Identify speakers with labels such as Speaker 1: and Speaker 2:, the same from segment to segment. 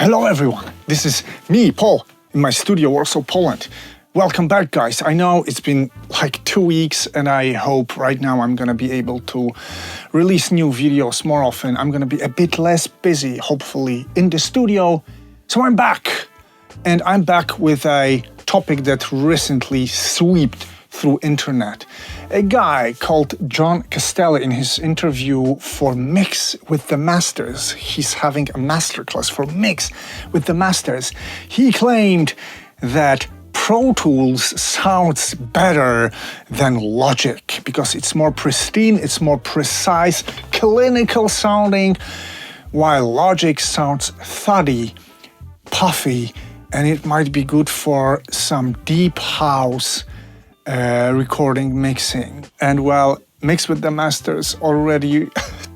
Speaker 1: Hello everyone, this is me, Paul, in my studio, Warsaw, Poland. Welcome back, guys. I know it's been like 2 weeks and I hope right now I'm gonna be able to release new videos more often. I'm gonna be a bit less busy, hopefully, in the studio. So I'm back, and I'm back with a topic that recently swept through internet. A guy called Jon Castelli, in his interview for Mix with the Masters, he's having a masterclass for Mix with the Masters, he claimed that Pro Tools sounds better than Logic because it's more pristine, it's more precise, clinical sounding, while Logic sounds thuddy, puffy, and it might be good for some deep house recording mixing. And well, Mix with the Masters already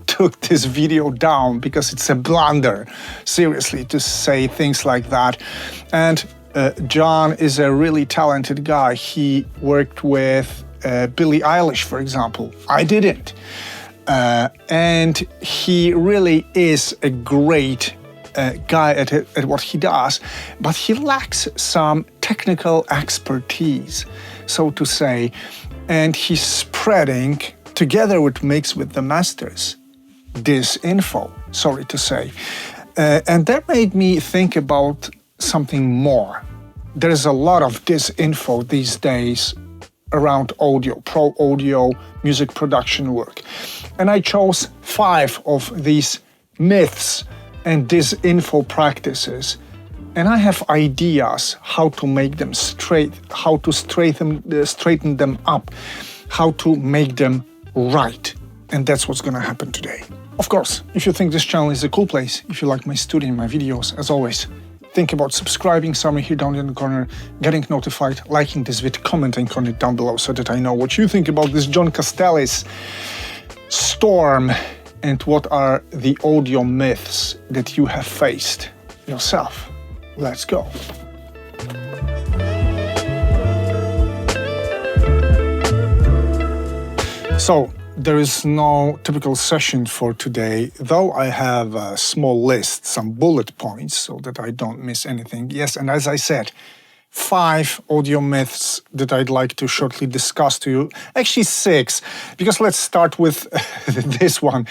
Speaker 1: took this video down because it's a blunder, seriously, to say things like that. And Jon is a really talented guy. He worked with Billie Eilish, for example. I didn't. And he really is a great guy at what he does, but he lacks some technical expertise, so to say, and he's spreading, together with Mix with the Masters, disinfo, sorry to say. And that made me think about something more. There's a lot of disinfo these days around audio, pro audio, music production work. And I chose 5 of these myths and disinfo practices. And I have ideas how to make them straight, how to straighten them up, how to make them right. And that's what's gonna happen today. Of course, if you think this channel is a cool place, if you like my studio and my videos, as always, think about subscribing somewhere here down in the corner, getting notified, liking this video, commenting on it down below so that I know what you think about this Jon Castelli's storm and what are the audio myths that you have faced yourself. Let's go. So, there is no typical session for today, though I have a small list, some bullet points, so that I don't miss anything. Yes, and as I said, 5 audio myths that I'd like to shortly discuss to you. Actually 6, because let's start with this one.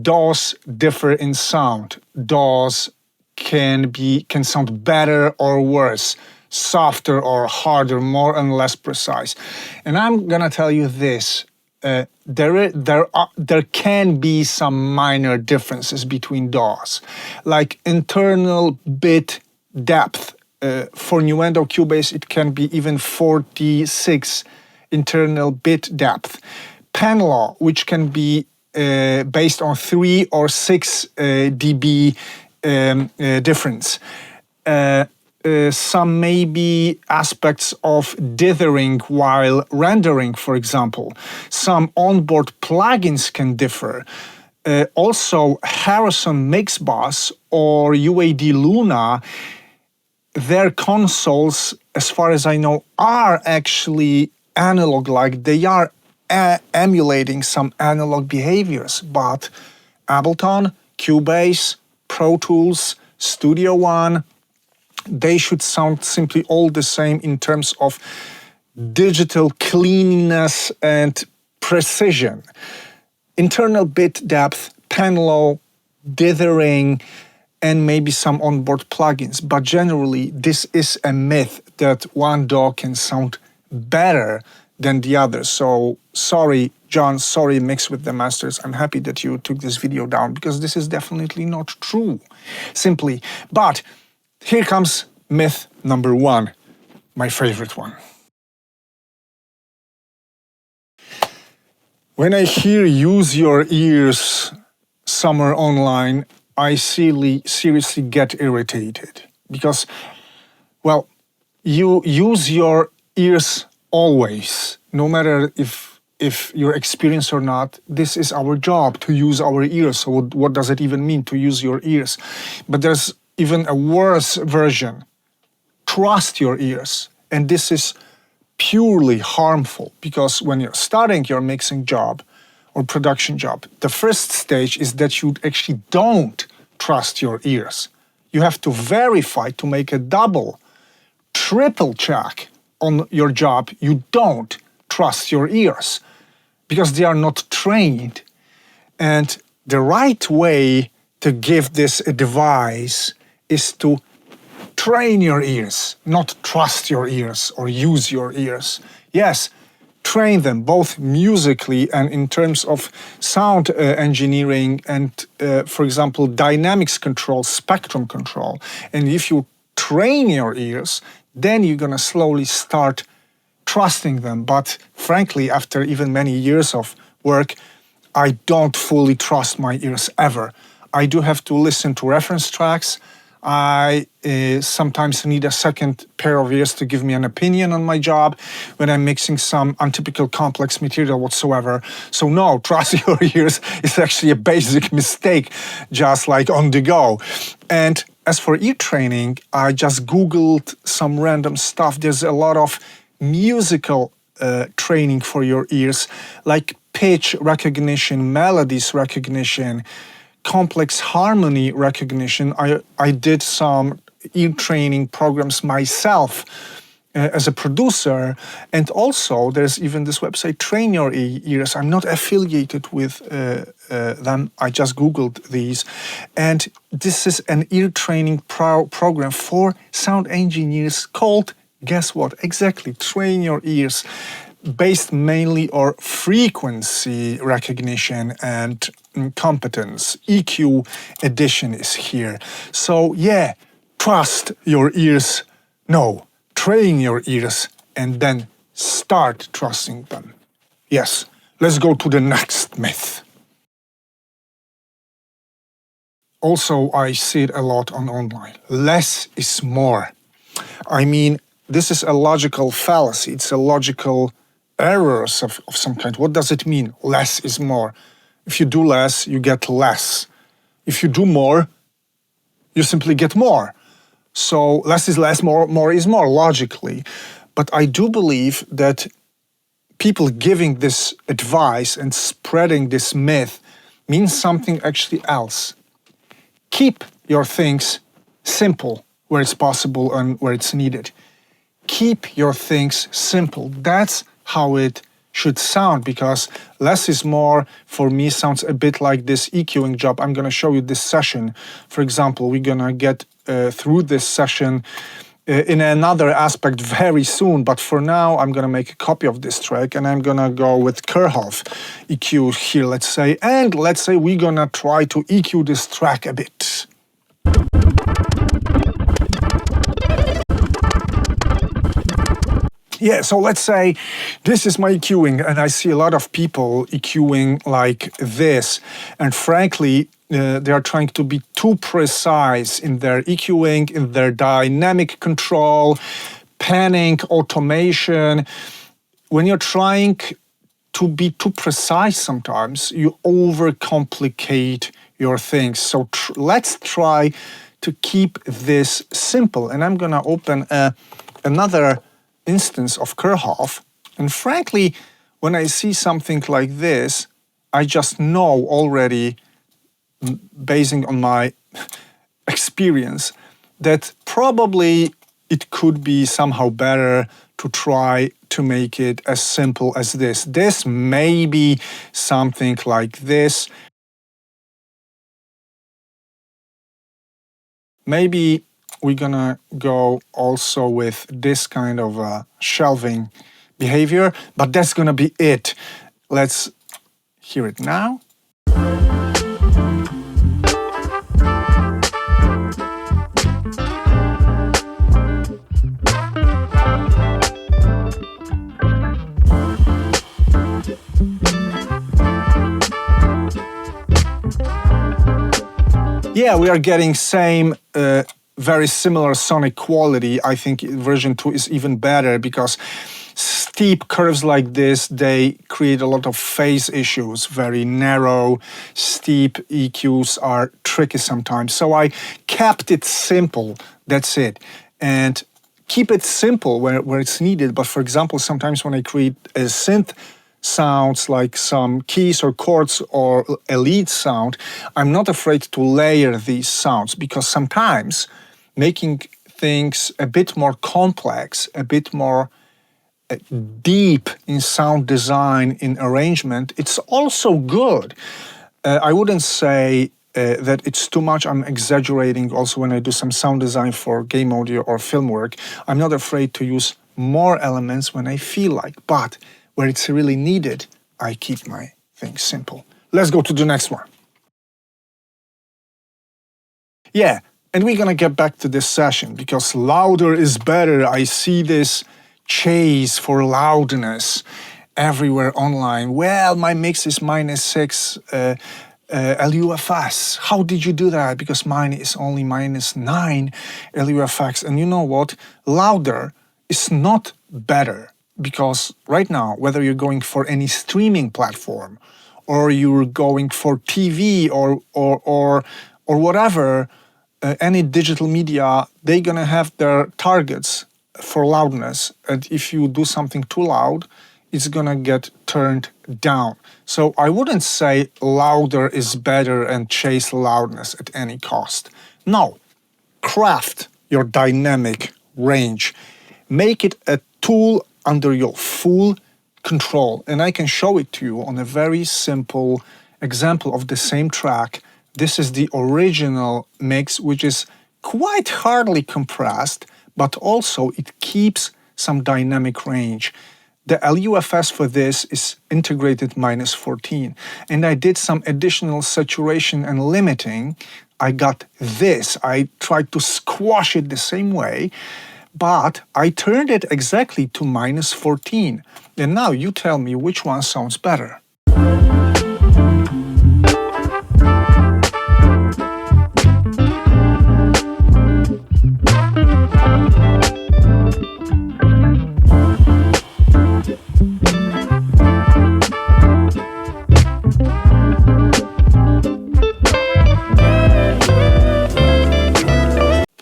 Speaker 1: DAWs differ in sound. DAWs can sound better or worse, softer or harder, more and less precise. And I'm gonna tell you this. There can be some minor differences between DAWs, like internal bit depth. For Nuendo Cubase, it can be even 46 internal bit depth. Pen law, which can be based on 3 or 6 dB difference. Some maybe aspects of dithering while rendering, for example. Some onboard plugins can differ. Also, Harrison Mixbus or UAD Luna, their consoles, as far as I know, are actually analog-like. They are emulating some analog behaviors, but Ableton, Cubase, Pro Tools, Studio One, they should sound simply all the same in terms of digital cleanliness and precision. Internal bit depth, pen law, dithering, and maybe some onboard plugins. But generally, this is a myth that one DAW can sound better than the other. So sorry, Jon, sorry, Mix with the Masters. I'm happy that you took this video down because this is definitely not true, simply. But here comes myth number 1, my favorite one. When I hear "use your ears" somewhere online, I seriously get irritated because, well, you use your ears always, no matter if you're experienced or not. This is our job, to use our ears. So what does it even mean to use your ears? But there's even a worse version. Trust your ears. And this is purely harmful because when you're starting your mixing job or production job, the first stage is that you actually don't trust your ears. you have to verify, to make a double, triple check on your job. You don't trust your ears because they are not trained. And the right way to give this advice is to train your ears, not trust your ears or use your ears. Yes, train them both musically and in terms of sound engineering and, for example, dynamics control, spectrum control. And if you train your ears, then you're gonna slowly start trusting them. But frankly, after even many years of work, I don't fully trust my ears ever. I do have to listen to reference tracks. I sometimes need a second pair of ears to give me an opinion on my job when I'm mixing some untypical complex material whatsoever. So no, trust your ears is actually a basic mistake, just like on the go. And as for ear training, I just Googled some random stuff. There's a lot of musical training for your ears, like pitch recognition, melodies recognition, complex harmony recognition. I did some ear training programs myself as a producer, and also there's even this website, Train Your Ears. I'm not affiliated with them, I just Googled these, and this is an ear training program for sound engineers called, guess what, exactly, Train Your Ears, based mainly on frequency recognition and competence. EQ edition is here. So yeah, trust your ears. No, train your ears and then start trusting them. Yes, let's go to the next myth. Also, I see it a lot online. Less is more. I mean, this is a logical fallacy. It's a logical errors of some kind. What does it mean? Less is more. If you do less, you get less. If you do more, you simply get more. So less is less, more is more, logically. But I do believe that people giving this advice and spreading this myth means something actually else. Keep your things simple where it's possible and where it's needed. Keep your things simple. That's how it should sound, because less is more for me sounds a bit like this EQing job. I'm going to show you this session. For example, we're going to get through this session in another aspect very soon, but for now I'm going to make a copy of this track and I'm going to go with Kirchhoff EQ here, let's say, and let's say we're going to try to EQ this track a bit. Yeah, so let's say this is my EQing, and I see a lot of people EQing like this. And frankly, they are trying to be too precise in their EQing, in their dynamic control, panning, automation. When you're trying to be too precise sometimes, you overcomplicate your things. So let's try to keep this simple. And I'm going to open another instance of Kirchhoff, and frankly, when I see something like this, I just know already, basing on my experience, that probably it could be somehow better to try to make it as simple as this. This may be something like this. Maybe we're gonna go also with this kind of shelving behavior, but that's gonna be it. Let's hear it now. Yeah, we are getting same very similar sonic quality. I think version 2 is even better because steep curves like this, they create a lot of phase issues. Very narrow, steep EQs are tricky sometimes. So I kept it simple, that's it. And keep it simple where it's needed. But for example, sometimes when I create a synth sounds like some keys or chords or a lead sound, I'm not afraid to layer these sounds, because sometimes making things a bit more complex, a bit more deep in sound design, in arrangement, it's also good. I wouldn't say that it's too much. I'm exaggerating also when I do some sound design for game audio or film work. I'm not afraid to use more elements when I feel like, but where it's really needed, I keep my things simple. Let's go to the next one. Yeah, and we're gonna get back to this session because louder is better. I see this chase for loudness everywhere online. Well, my mix is -6 LUFS. How did you do that? Because mine is only -9 LUFS. And you know what? Louder is not better, because right now, whether you're going for any streaming platform or you're going for TV or whatever, any digital media, they're gonna have their targets for loudness. And if you do something too loud, it's gonna get turned down. So I wouldn't say louder is better and chase loudness at any cost. No, craft your dynamic range. Make it a tool under your full control. And I can show it to you on a very simple example of the same track. This is the original mix, which is quite hardly compressed, but also it keeps some dynamic range. The LUFS for this is integrated -14. And I did some additional saturation and limiting. I got this. I tried to squash it the same way, but I turned it exactly to -14. And now you tell me which one sounds better.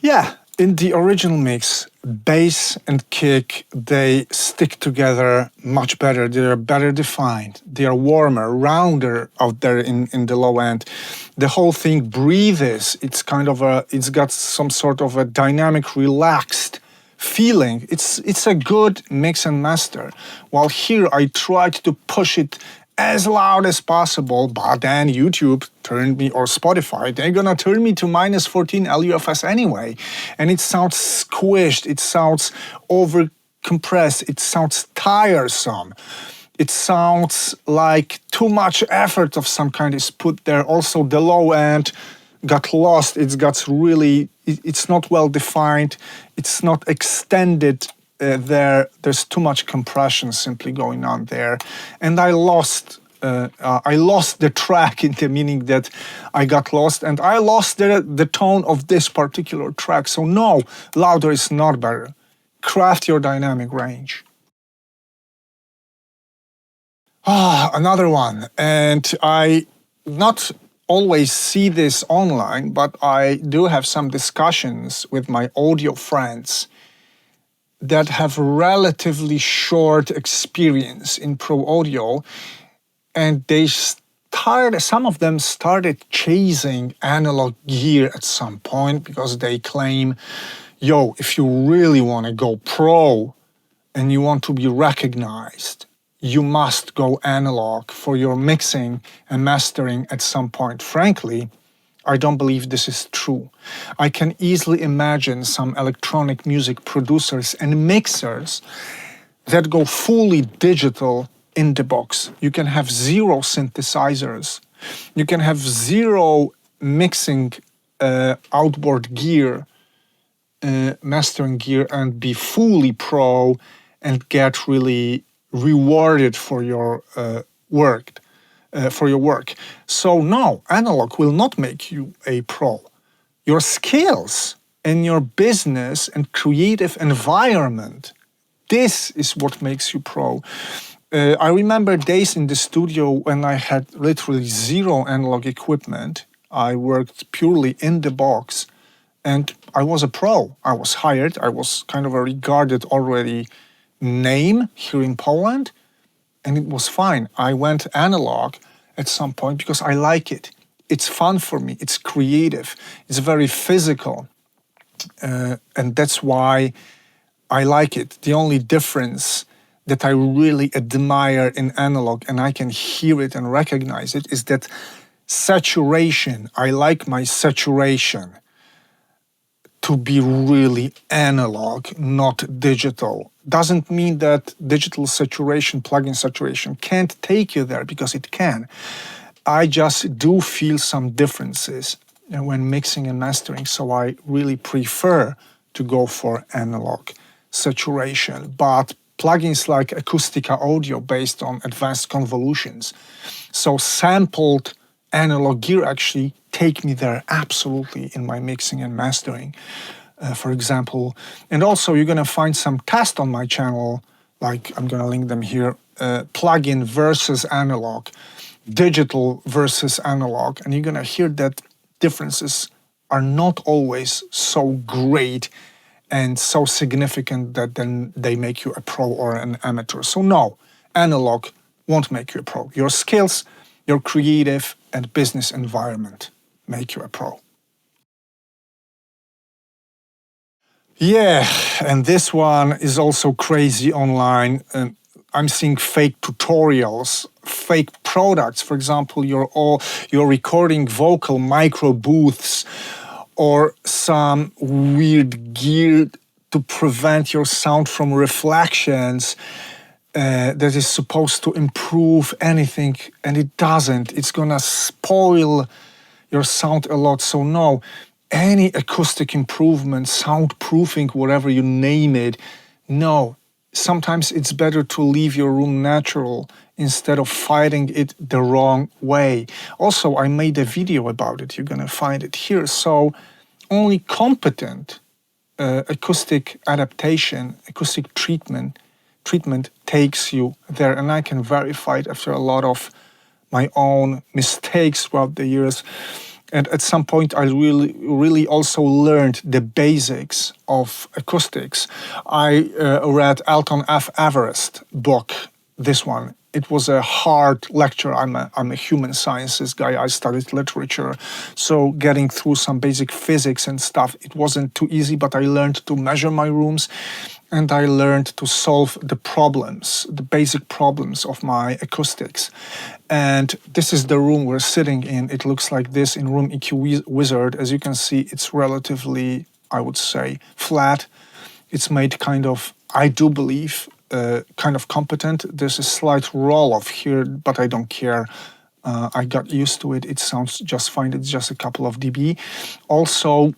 Speaker 1: Yeah, in the original mix, bass and kick, they stick together much better. They're better defined. They are warmer, rounder out there in the low end. The whole thing breathes. It's got some sort of a dynamic, relaxed feeling. It's a good mix and master. While here I tried to push it as loud as possible, but then YouTube turned me, or Spotify, they're gonna turn me to -14 LUFS anyway. And it sounds squished, it sounds over compressed, it sounds tiresome. It sounds like too much effort of some kind is put there. Also the low end got lost, it's not well defined, it's not extended. There's too much compression simply going on there, and I lost the track, in the meaning that I got lost, and I lost the tone of this particular track. So no, louder is not better. Craft your dynamic range. Another one, and I not always see this online, but I do have some discussions with my audio friends that have relatively short experience in pro audio, and some of them started chasing analog gear at some point because they claim, yo, if you really want to go pro and you want to be recognized, you must go analog for your mixing and mastering at some point. Frankly, I don't believe this is true. I can easily imagine some electronic music producers and mixers that go fully digital in the box. You can have 0 synthesizers. You can have 0 mixing outboard gear, mastering gear, and be fully pro and get really rewarded for your work. So no, analog will not make you a pro. Your skills in your business and creative environment, this is what makes you pro. I remember days in the studio when I had literally 0 analog equipment. I worked purely in the box, and I was a pro. I was hired. I was kind of a regarded already name here in Poland. and it was fine. I went analog at some point because I like it. It's fun for me. It's creative. It's very physical. And that's why I like it. The only difference that I really admire in analog, and I can hear it and recognize it, is that saturation. I like my saturation to be really analog, not digital. Doesn't mean that digital saturation, plugin saturation, can't take you there, because it can. I just do feel some differences when mixing and mastering, so I really prefer to go for analog saturation. But plugins like Acoustica Audio, based on advanced convolutions, so sampled analog gear, actually take me there absolutely in my mixing and mastering, for example. And also you're gonna find some tests on my channel, like I'm gonna link them here, plugin versus analog, digital versus analog, and you're gonna hear that differences are not always so great and so significant that then they make you a pro or an amateur. So no, analog won't make you a pro. Your skills, your creative and business environment make you a pro. Yeah, and this one is also crazy online. I'm seeing fake tutorials, fake products. For example, you're recording vocal micro booths or some weird gear to prevent your sound from reflections that is supposed to improve anything, and it doesn't. It's gonna spoil your sound a lot. So no, any acoustic improvement, soundproofing, whatever you name it, no. Sometimes it's better to leave your room natural instead of fighting it the wrong way. Also, I made a video about it. You're gonna find it here. So only competent acoustic adaptation, acoustic treatment takes you there. And I can verify it after a lot of my own mistakes throughout the years. And at some point, I really also learned the basics of acoustics. I read Alton F. Everest book, this one. It was a hard lecture. I'm a human sciences guy. I studied literature. So getting through some basic physics and stuff, it wasn't too easy, but I learned to measure my rooms, and I learned to solve the problems, the basic problems of my acoustics. And this is the room we're sitting in. It looks like this in Room EQ Wizard. As you can see, it's relatively, I would say, flat. It's made kind of, I do believe, kind of competent. There's a slight roll-off here, but I don't care. I got used to it. It sounds just fine. It's just a couple of dB. Also,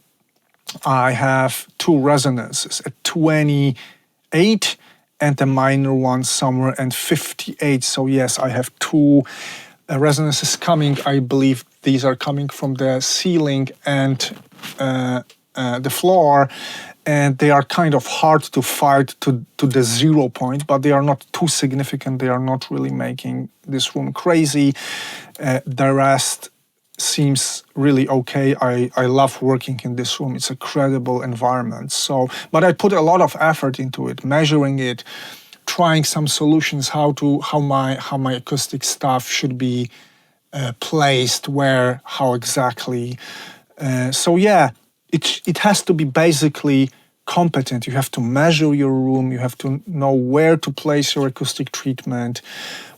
Speaker 1: I have two resonances, a 28 and a minor one somewhere, and 58. So yes, I have two resonances coming. I believe these are coming from the ceiling and the floor, and they are kind of hard to fight to the 0 point, but they are not too significant. They are not really making this room crazy. The rest seems really okay. I love working in this room. It's a credible environment. So, but I put a lot of effort into it, measuring it, trying some solutions, how my acoustic stuff should be placed, where, how exactly. So yeah, it has to be basically competent. You have to measure your room. You have to know where to place your acoustic treatment,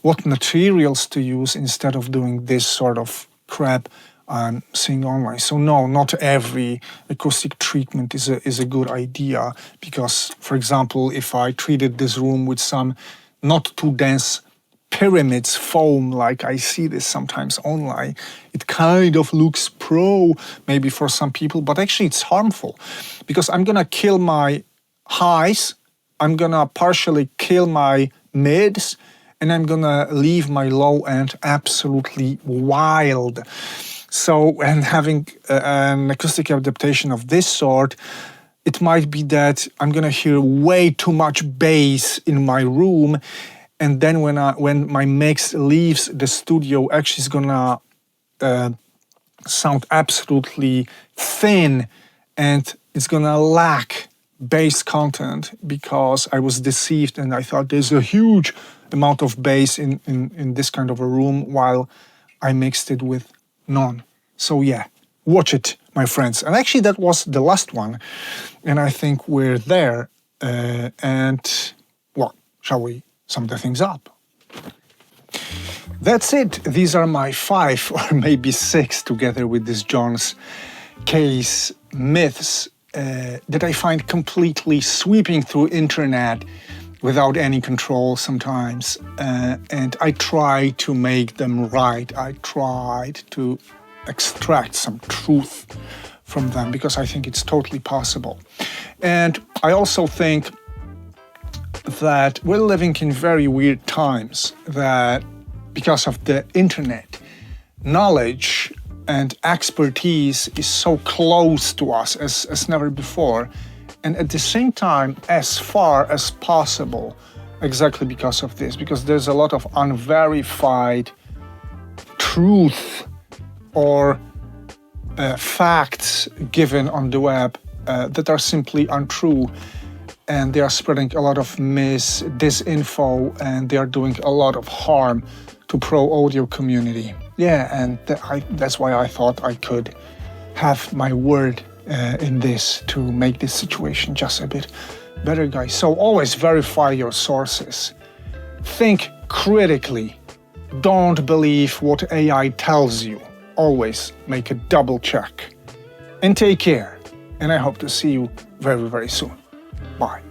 Speaker 1: what materials to use instead of doing this sort of crap I'm seeing online. So no, not every acoustic treatment is a good idea, because, for example, if I treated this room with some not too dense pyramids foam, like I see this sometimes online, it kind of looks pro maybe for some people, but actually it's harmful, because I'm gonna kill my highs, I'm gonna partially kill my mids, and I'm gonna leave my low end absolutely wild. So, and having an acoustic adaptation of this sort, it might be that I'm gonna hear way too much bass in my room, and then when my mix leaves the studio, actually it's gonna sound absolutely thin, and it's gonna lack bass content, because I was deceived and I thought there's a huge amount of bass in this kind of a room while I mixed it with none. So yeah, watch it, my friends. And actually that was the last one, and I think we're there. And well, shall we sum the things up? That's it. These are my 5 or maybe 6, together with this Jon's case, myths that I find completely sweeping through internet without any control sometimes. And I try to make them right. I tried to extract some truth from them because I think it's totally possible. And I also think that we're living in very weird times, that because of the internet, knowledge and expertise is so close to us as never before. And at the same time, as far as possible, exactly because of this, because there's a lot of unverified truth or facts given on the web that are simply untrue. And they are spreading a lot of disinfo, and they are doing a lot of harm to pro-audio community. Yeah, and that's why I thought I could have my word in this to make this situation just a bit better, guys. So always verify your sources. Think critically. Don't believe what AI tells you. Always make a double check. And take care. And I hope to see you very, very soon. Bye.